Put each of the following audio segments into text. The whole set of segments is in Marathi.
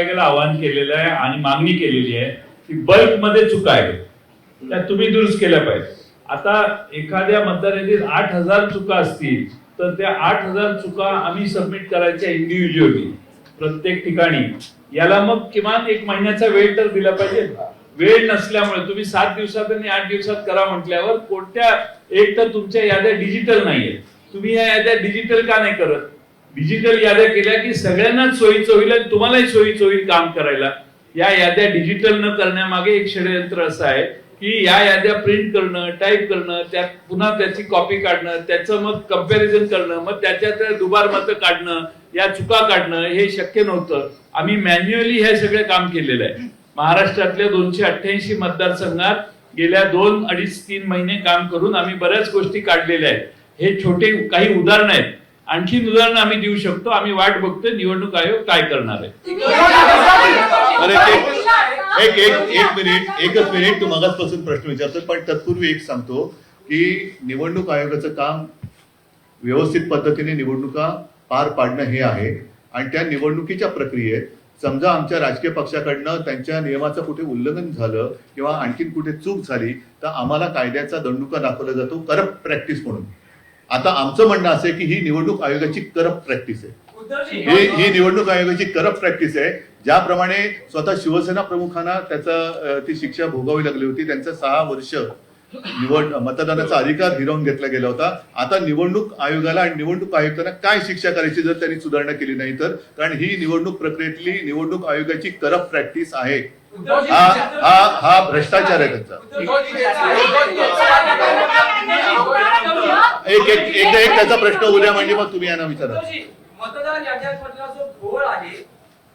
आयोगाला आवाहन केलेलं आहे आणि मागणी केलेली आहे की बल्कमध्ये चुका आहेत त्या तुम्ही दुरुस्त केल्या पाहिजे. आता एखाद्या मतदारातील 8,000 चुका असतील तर त्या 8,000 चुका आम्ही सबमिट करायच्या इंडिव्हिज्युअली प्रत्येक ठिकाणी. याला मग किमान 1 महिन्याचा वेळ तर दिला पाहिजे. वेळ नसल्यामुळे तुम्ही 7 दिवसात आणि 8 दिवसात करा म्हटल्यावर कोणत्या एक तर तुमच्या याद्या डिजिटल नाहीये. तुम्ही या याद्या डिजिटल का नाही करत? डिजिटल याद्या केल्या की सगळ्यांनाच सोयीचं होईल आणि तुम्हालाही सोयीचं होईल काम करायला. या याद्या डिजिटल न करण्यामागे एक षडयंत्र असं आहे की या याद्या प्रिंट करणं, टाईप करणं, त्यात पुन्हा त्याची कॉपी काढणं, त्याचं मग कंपॅरिझन करणं, मग त्याच्यात दुबार मतं काढणं, या चुका काढणं हे शक्य नव्हतं. आम्ही मॅन्युअली हे सगळे काम केलेलं आहे. महाराष्ट्रातल्या 288 मतदारसंघात गेल्या 2, 2.5, 3 महिने काम करून आम्ही बऱ्याच गोष्टी काढलेल्या आहेत. हे छोटे काही उदाहरणं आहेत. आणखी उदाहरणं आम्ही देऊ शकतो. आम्ही वाट बघतोय निवडणूक आयोग काय करणार आहे. एकच मिनिट तू मगाचपासून प्रश्न विचारतो, पण तत्पूर्वी एक सांगतो की निवडणूक आयोगाचं काम व्यवस्थित पद्धतीने निवडणुका पार पाडणं हे आहे. आणि त्या निवडणुकीच्या प्रक्रियेत समजा आमच्या राजकीय पक्षाकडनं त्यांच्या नियमाचं कुठे उल्लंघन झालं किंवा आणखीन कुठे चूक झाली तर आम्हाला कायद्याचा दंडुका दाखवला जातो करप्ट प्रॅक्टिस म्हणून. आता आमचं म्हणणं असं आहे की ही निवडणूक आयोगाची करप्ट प्रॅक्टिस आहे. ही निवडणूक आयोगाची करप्ट प्रॅक्टिस आहे. ज्याप्रमाणे स्वतः शिवसेना प्रमुखांना ती शिक्षा भोगावी लागली होती. त्यांचं 6 वर्ष मतदानाचा अधिकार हिरावून घेतला गेला होता. आता निवडणूक आयोगाला आणि निवडणूक आयुक्तांना काय शिक्षा करायची जर त्यांनी सुधारणा केली नाही तर? कारण ही निवडणूक प्रक्रियेतली निवडणूक आयोगाची करप्ट प्रॅक्टिस आहे. हा भ्रष्टाचार आहे त्यांचा. एक त्याचा प्रश्न उद्या म्हणजे मग तुम्ही यांना विचारा. मतदार याद्यांमधला जो घोळ आहे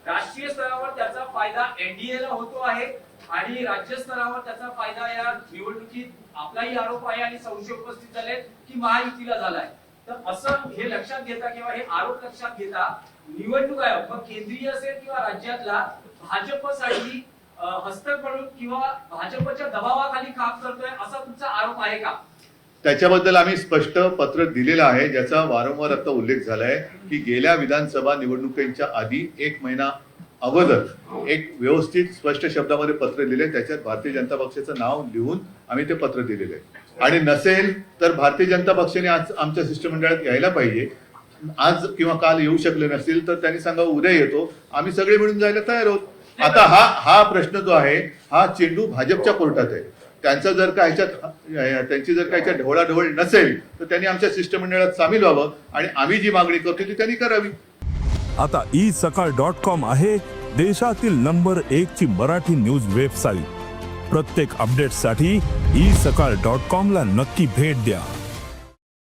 राष्ट्रीय स्तरावर त्याचा फायदा एनडीएला होतो आहे आणि राज्य स्तरावर त्याचा फायदा या निवडणुकीत आपलाही आरोप आहे आणि संशय उपस्थित झाले की महायुतीला झालाय. तर असं हे लक्षात घेता किंवा हे आरोप लक्षात घेता निवडणूक आयोग मग केंद्रीय असेल किंवा राज्यातला भाजपसाठी हस्तक म्हणून किंवा भाजपच्या दबावाखाली काम करतोय असा तुमचा आरोप आहे का? त्याच्याबद्दल आम्ही स्पष्ट पत्र दिलेलं आहे ज्याचा वारंवार आता उल्लेख झालाय की गेल्या विधानसभा निवडणुकीच्या आधी 1 महिना अगोदर एक व्यवस्थित स्पष्ट शब्दामध्ये पत्र दिले. त्याच्यात भारतीय जनता पक्षाचं नाव लिहून आम्ही ते पत्र दिलेलं आहे. आणि नसेल तर भारतीय जनता पक्षाने आज आमच्या शिष्टमंडळात यायला पाहिजे. आज किंवा काल येऊ शकले नसतील तर त्यांनी सांगावं उद्या येतो. आम्ही सगळे मिळून जायला तयार आहोत. आता हा प्रश्न जो आहे हा चेंडू भाजपच्या कोर्टात आहे. त्यांची जर का ह्याच्यात ढवळाढवळ नसेल तर त्यांनी आमच्या शिष्टमंडळात सामील व्हावं आणि आम्ही जी मागणी करतो ती त्यांनी करावी. आता isakal.com आहे देशातील नंबर 1 ची मराठी न्यूज वेबसाईट. प्रत्येक अपडेटसाठी isakal.com ला नक्की भेट द्या.